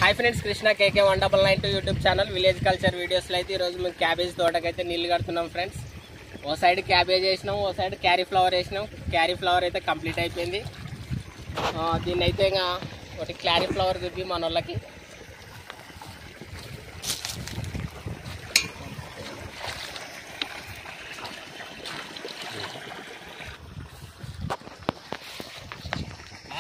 High friends Krishna KK 1992 YouTube channel village culture videos cabbage तोटकైతే నీళ్లు కడుతున్నాం ఫ్రెండ్స్। ఓ సైడ్ క్యాబేజ్ వేసినాం, ఓ సైడ్ క్యారీఫ్లవర్ వేసినాం। క్యారీఫ్లవర్ అయితే కంప్లీట్ అయిపోయింది। దీన్ని అయితే ఇంకా ఒకటి క్యారీఫ్లవర్ దుబ్బి మనోళ్ళకి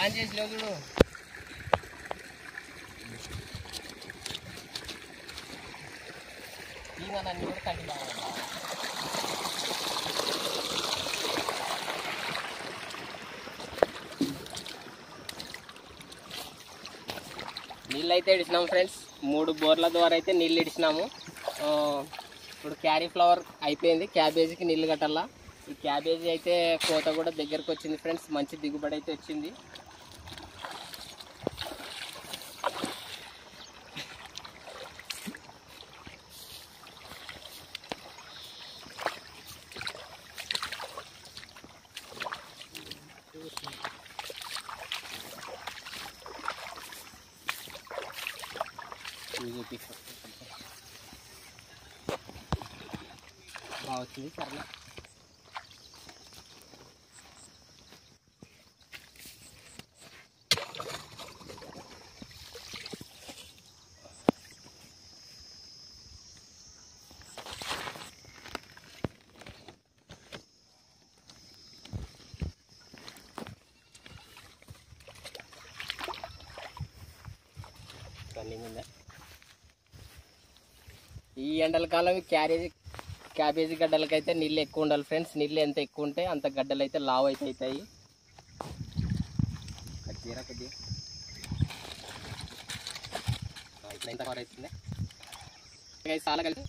ఆన్ చేసి చూడు। నీళ్ళు అయితే ఇడిచినాము ఫ్రెండ్స్, 3 బోర్ల ద్వారా అయితే నీళ్ళు ఇడిచినాము। ఇప్పుడు క్యారీఫ్లవర్ అయిపోయింది, క్యాబేజీకి నీళ్ళు కట్టాలా। ఈ క్యాబేజీ అయితే కోత కూడా దగ్గరకు వచ్చింది ఫ్రెండ్స్, మంచి దిగుబడి అయితే వచ్చింది। బాగా వచ్చింది సరే। ఈ ఎండల కాలం క్యాబేజీ గడ్డలకైతే నీళ్ళు ఎక్కువ ఉండాలి ఫ్రెండ్స్। నీళ్ళు ఎంత ఎక్కువ ఉంటే అంత గడ్డలు అయితే లావు అయితే అవుతాయి। చాలా కలిసి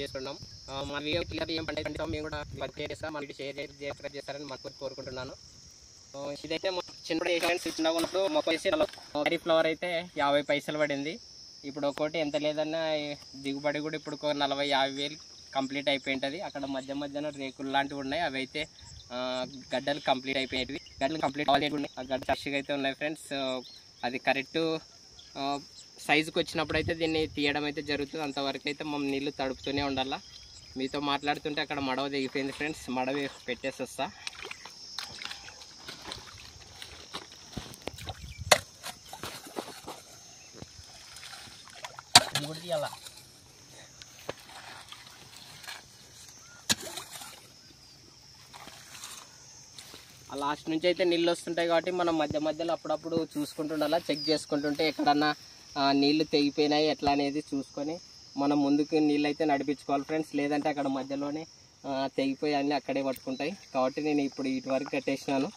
చేసుకున్నాం। మా వీడియో క్లియర్ ఏం పంట మేము కూడా చేస్తాం, మన షేర్ చేస్తారని మాకు కోరుకుంటున్నాను। ఇదైతే చిన్నగా ఉన్నప్పుడు మొక్క వేసి క్యారీఫ్లవర్ అయితే 50 పైసలు పడింది। ఇప్పుడు ఒక్కోటి ఎంత లేదన్నా దిగుబడి కూడా ఇప్పుడు 40-50 వేలు కంప్లీట్ అయిపోయింటుంది। అక్కడ మధ్యన రేకులు లాంటివి ఉన్నాయి, అవి అయితే గడ్డలు కంప్లీట్ అయిపోయేవి। గడ్డలు కంప్లీట్ అవ్వాలి, ఆ గడ్డ ఫ్రెష్గా అయితే ఉన్నాయి ఫ్రెండ్స్। అది కరెక్ట్ సైజుకి వచ్చినప్పుడు అయితే దీన్ని తీయడం అయితే జరుగుతుంది। అంతవరకు అయితే మనం నీళ్ళు తడుపుతూనే ఉండాలా। మీతో మాట్లాడుతుంటే అక్కడ మడవ దిగిపోయింది ఫ్రెండ్స్, మడవ పెట్టేసి వస్తా। ఆ లాస్ట్ నుంచి అయితే నీళ్ళు వస్తుంటాయి కాబట్టి మనం మధ్యలో అప్పుడప్పుడు చూసుకుంటుండాలా, చెక్ చేసుకుంటుంటే ఎక్కడన్నా నీళ్లు తెగిపోయినాయి ఎట్లా అనేది చూసుకొని మనం ముందుకు నీళ్ళు అయితే నడిపించుకోవాలి ఫ్రెండ్స్। లేదంటే అక్కడ మధ్యలోనే తెగిపోయి అన్నీ అక్కడే పట్టుకుంటాయి కాబట్టి నేను ఇప్పుడు ఇటు వరకు కట్టేసినాను।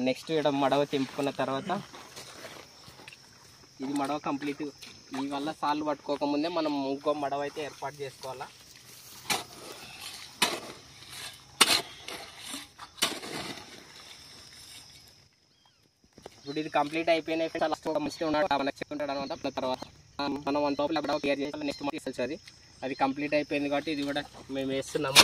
నెక్స్ట్ ఇక్కడ మడవ తెంపుకున్న తర్వాత ఇది మడవ కంప్లీట్, ఈ వల్ల సాళ్ళు పట్టుకోకముందే మనం ఇంకో మడవ అయితే ఏర్పాటు చేసుకోవాలా। ఇప్పుడు ఇది కంప్లీట్ అయిపోయినాయి మంచిగా ఉన్నాడు మనకు చెప్పుకుంటాడు అనమాట। తర్వాత మనం 1 లోపల మడవ క్లియర్ చేయాలి, నెక్స్ట్ తీసుకొచ్చి అది కంప్లీట్ అయిపోయింది కాబట్టి ఇది కూడా మేము వేస్తున్నాము।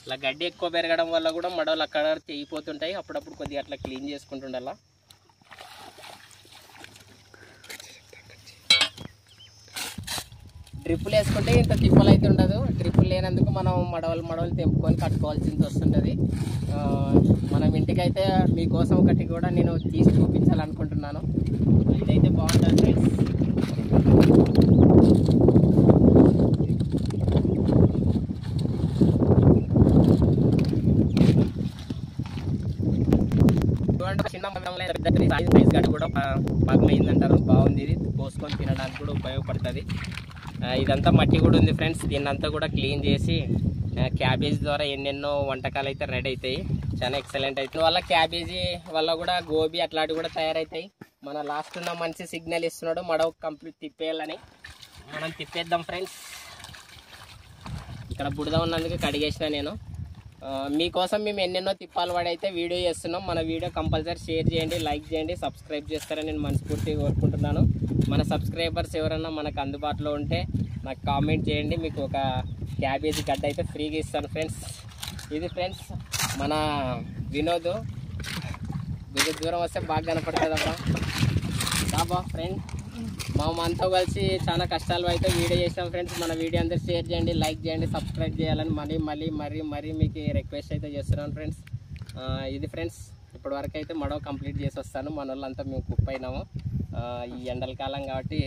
ఇలా గడ్డి ఎక్కువ పెరగడం వల్ల కూడా మడవలు అక్కడ తెగిపోతుంటాయి, అప్పుడప్పుడు కొద్దిగా అట్లా క్లీన్ చేసుకుంటుండాలా। డ్రిప్పులు వేసుకుంటే ఇంత తిప్పలు అయితే ఉండదు, డ్రిప్పులు లేనందుకు మనం మడవలు తెంపుకొని కట్టుకోవాల్సింది వస్తుంటుంది। మనం ఇంటికైతే మీకోసం ఒకటి కూడా నేను తీసి చూపించాలనుకుంటున్నాను, ఇదైతే బాగుంటుంది ఫ్రెండ్స్। చిన్న సైజ్ గడ్డ కూడా పగమైందంటారు, బాగుంది, ఇది కోసుకొని తినడానికి కూడా ఉపయోగపడుతుంది। ఇదంతా మట్టి కూడా ఉంది ఫ్రెండ్స్, దీన్నంతా కూడా క్లీన్ చేసి క్యాబేజీ ద్వారా ఎన్నెన్నో వంటకాలు అయితే రెడీ అవుతాయి, చాలా ఎక్సలెంట్ అవుతుంది। వల్ల క్యాబేజీ వల్ల కూడా గోబీ అట్లాంటివి కూడా తయారవుతాయి। మన లాస్ట్ ఉన్న మంచి సిగ్నల్ ఇస్తున్నాడు మడవ కంప్లీట్ తిప్పేయాలని, మనం తిప్పేద్దాం ఫ్రెండ్స్। ఇక్కడ బుడద ఉన్నందుకు కడిగేసిన నేను, మీకోసం మేము ఎన్నెన్నో తిప్పాలు పడైతే వీడియో చేస్తున్నాం. మన వీడియో కంపల్సరీ షేర్ చేయండి, లైక్ చేయండి, సబ్స్క్రైబ్ చేస్తారని నేను మనస్ఫూర్తిగా కోరుకుంటున్నాను. మన సబ్స్క్రైబర్స్ ఎవరన్నా మనకు అందుబాటులో ఉంటే నాకు కామెంట్ చేయండి, మీకు ఒక క్యాబేజీ గడ్డ అయితే ఫ్రీగా ఇస్తాను ఫ్రెండ్స్. ఇది ఫ్రెండ్స్ మన వినోద్. దూరం వస్తే బాగా కనపడుతుందమ్మా. బాబా ఫ్రెండ్ మనతో కలిసి చాలా కష్టాలు అయితే వీడియో చేసినాం ఫ్రెండ్స్. మన వీడియో అందరూ షేర్ చేయండి, లైక్ చేయండి, సబ్స్క్రైబ్ చేయాలని మరీ మీకు రిక్వెస్ట్ అయితే చేస్తున్నాను ఫ్రెండ్స్. ఇది ఫ్రెండ్స్ ఇప్పటివరకు అయితే మడవ కంప్లీట్ చేసి వస్తాను. మన వాళ్ళంతా మేము కుక్ అయినాము. ఈ ఎండల కాలం కాబట్టి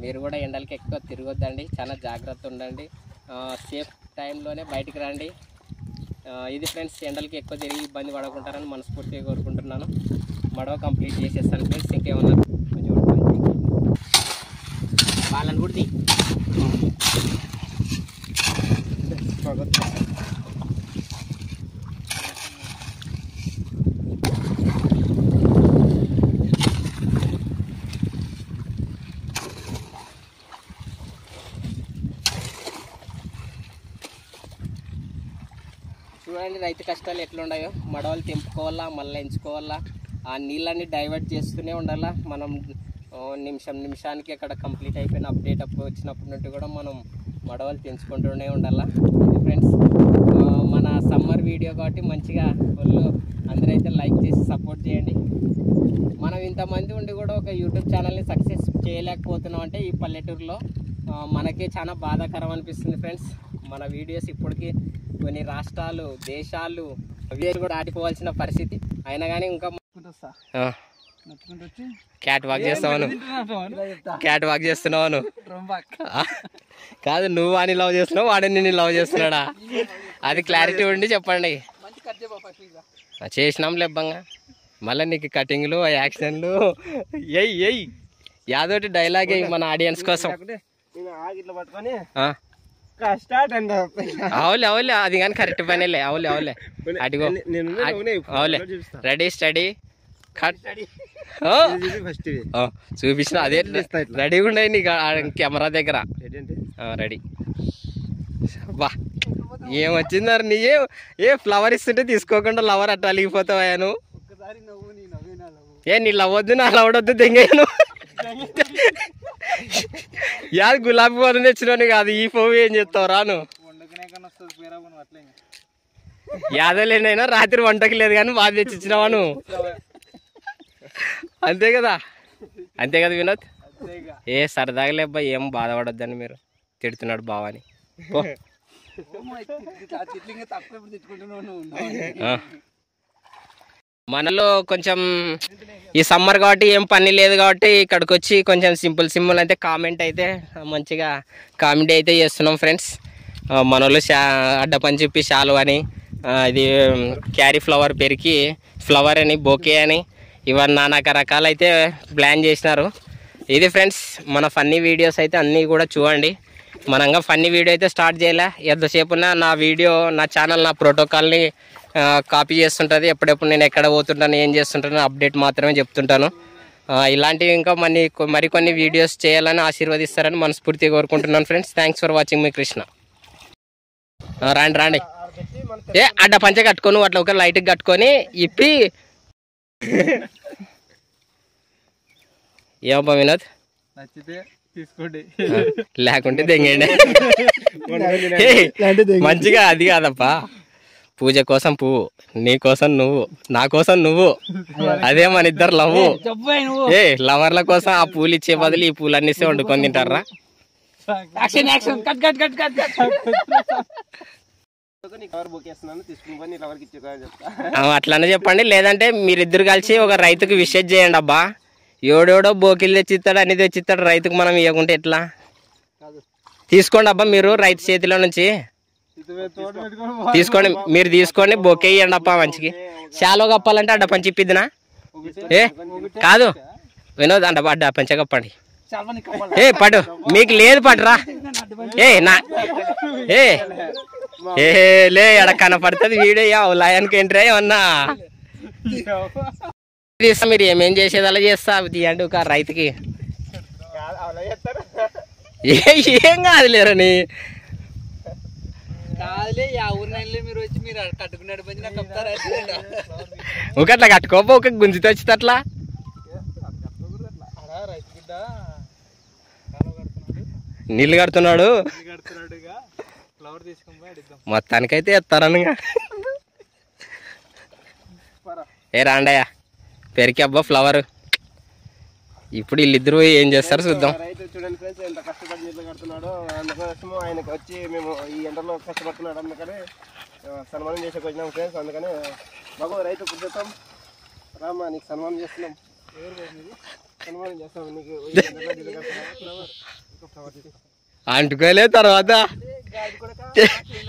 మీరు కూడా ఎండలకి ఎక్కువ తిరగొద్దండి, చాలా జాగ్రత్త ఉండండి, సేఫ్ టైంలోనే బయటికి రండి. ఇది ఫ్రెండ్స్ ఎండలకి ఎక్కువ తిరిగి ఇబ్బంది పడకుంటారని మనస్ఫూర్తిగా కోరుకుంటున్నాను. మడవ కంప్లీట్ చేసేస్తాను ఫ్రెండ్స్. ఇంకేమన్నా వాళ్ళని కూడా చూడండి రైతు కష్టాలు ఎట్లున్నాయో. మడవలు తెంపుకోవాలా, మళ్ళీ ఎంచుకోవాలా, ఆ నీళ్ళని డైవర్ట్ చేస్తూనే ఉండాలా. మనం నిమిషానికి అక్కడ కంప్లీట్ అయిపోయిన అప్డేట్ వచ్చినప్పటి నుండి కూడా మనం మడవలు తెంచుకుంటూనే ఉండాలా. ఇది ఫ్రెండ్స్ మన సమ్మర్ వీడియో కాబట్టి మంచిగా వాళ్ళు అందరైతే లైక్ చేసి సపోర్ట్ చేయండి. మనం ఇంతమంది ఉండి కూడా ఒక యూట్యూబ్ ఛానల్ని సక్సెస్ చేయలేకపోతున్నాం అంటే ఈ పల్లెటూరులో మనకే చాలా బాధాకరం అనిపిస్తుంది ఫ్రెండ్స్. మన వీడియోస్ ఇప్పటికీ కొన్ని రాష్ట్రాలు, దేశాలు వీరు కూడా ఆడిపోవాల్సిన పరిస్థితి అయినా కానీ ఇంకా క్యాట్ వాక్ చేస్తున్నావు కాదు, నువ్వు వాడిని లవ్ చేస్తున్నావు, వాడిని నిన్ను లవ్ చేస్తున్నాడా? అది క్లారిటీ ఉండి చెప్పండి. చేసినాం లేబ్బంగా మళ్ళీ నీకు కటింగ్లు, యాక్షన్లు ఎయ్ యాదోటి డైలాగ్ మన ఆడియన్స్ కోసం. అవులే అది కానీ కరెక్ట్ పనేలే. అవులే అడిగో అవులే. రెడీ స్టడీ కట్ చూపించిన అదే రెడీగా ఉన్నాయి నీకు కెమెరా దగ్గర. రెడీ బా ఏం వచ్చిందారు నీ ఏ ఫ్లవర్ ఇస్తుంటే తీసుకోకుండా లవర్ అట్లా అలిగిపోతావా నువ్వు? ఏ నీ లవ్వద్దు నా లవడొద్దు దెంగను. యాది గులాబీ పూలు తెచ్చినాను కాదు, ఈ పువ్వు ఏం చెప్తావు రాను. యాదలేనైనా రాత్రి వంటకి లేదు కానీ బాగా తెచ్చిచ్చినావా నువ్వు? అంతే కదా వినోద్. ఏ సరదాగా లేబ్బా, ఏం బాధపడొద్దని మీరు తిడుతున్నాడు బావని. మనలో కొంచెం ఈ సమ్మర్ కాబట్టి ఏం పని లేదు కాబట్టి ఇక్కడికి వచ్చి కొంచెం సింపుల్ అయితే కామెంట్ అయితే మంచిగా కామెడీ అయితే చేస్తున్నాం ఫ్రెండ్స్. మనలో అడ్డ పని చెప్పి షాలు అని, ఇది క్యారీ ఫ్లవర్ పెరికి ఫ్లవర్ అని, బొకే అని, ఇవన్నీ నానా రకాలు అయితే ప్లాన్ చేసినారు. ఇది ఫ్రెండ్స్ మన ఫన్నీ వీడియోస్ అయితే అన్నీ కూడా చూడండి. మనంగా ఫన్నీ వీడియో అయితే స్టార్ట్ చేయలే. ఎంతసేపు నా వీడియో, నా ఛానల్, నా ప్రోటోకాల్ని కాపీ చేస్తుంటుంది. ఎప్పుడెప్పుడు నేను ఎక్కడ పోతుంటాను, ఏం చేస్తుంటాను అప్డేట్ మాత్రమే చెప్తుంటాను. ఇలాంటివి ఇంకా మరికొన్ని వీడియోస్ చేయాలని ఆశీర్వదిస్తారని మనస్ఫూర్తిగా కోరుకుంటున్నాను ఫ్రెండ్స్. థ్యాంక్స్ ఫర్ వాచింగ్ మీ కృష్ణ. రాండి ఏ అడ్డ పంచ కట్టుకొని అట్లా ఒక లైట్కి కట్టుకొని ఇప్పి ఏమబ్బా వినోద్ నచ్చితే తీసుకోండి, లేకుంటే దెంగండి. మంచిగా అది కాదప్పా, పూజ కోసం పువ్వు, నీ కోసం నువ్వు, నా కోసం నువ్వు, అదే మన ఇద్దరు లవ్. ఏ లవర్ల కోసం ఆ పూలు ఇచ్చే బదులు ఈ పూలు అన్నిస్తే వండుకొని తింటారా? అట్లానే చెప్పండి. లేదంటే మీరిద్దరు కలిసి ఒక రైతుకు విషెస్ చేయండి. అబ్బా ఎవడెవడో బోకిలు తెచ్చిస్తాడు, అన్ని తెచ్చిస్తాడు, రైతుకు మనం ఇవ్వకుంటే ఎట్లా? తీసుకోండి అబ్బా, మీరు రైతు చేతిలో నుంచి తీసుకోండి, మీరు తీసుకోండి, బొకే ఇవ్వండి అప్ప మంచికి. శాలో కప్పాలంటే అడ్డ పంచి ఇప్పిద్దినా? ఏ కాదు వినోద్, అడ్డ పంచ కప్పండి. ఏ పడు, మీకు లేదు పడురా. ఏ లే ఎడ కనపడుతుంది వీడియో లాయానికి ఏంట్రా ఏమన్నా మీరు ఏమేం చేసేది అలా చేస్తా తీయండి ఒక రైతుకి. ఏం కాదు లేరని కాదులే ఆ ఊరినైన్లే మీరు వచ్చి మీరు కట్టుకున్నాడు పని నాకు చెప్తారా ఒక అట్లా కట్టుకోపో ఒక గుంజితో వచ్చి అట్లా రైతు బిడ్డ నీళ్ళు కడుతున్నాడు కడుతున్నాడుగా ఫ్లవర్ తీసుకొని పోయి అడిద్దాం మొత్తానికైతే ఎత్తారనగా ఏ రాండయ్య పెరికి అబ్బా ఫ్లవర్ ఇప్పుడు వీళ్ళిద్దరు ఏం చేస్తారు చూద్దాం. రైతు చూడండి ఫ్రెండ్స్ ఎంత కష్టపడి నీళ్ళు కడుతున్నాడో అందుకోసము ఆయనకి వచ్చి మేము ఈ ఎండలో కష్టపడుతున్నాడు అందుకని సన్మానం చేసేకి వచ్చినాం ఫ్రెండ్స్. అందుకని బాబు రైతు కూర్చోతాం రామా నీకు సన్మానం చేస్తున్నాం. సన్మానం చేస్తాం నీకు అంటుకోలే తర్వాత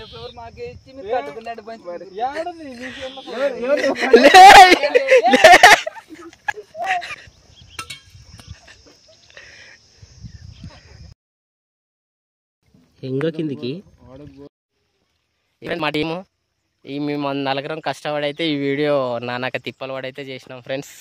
ఫ్లవర్ మాకే ఇచ్చి మీరు కట్టుకున్నాడు పని ఇంకో కిందికి మా టీము ఈ మేము నలుగురం కష్టపడైతే ఈ వీడియో నానాక తిప్పలు పడైతే చేసినాం ఫ్రెండ్స్.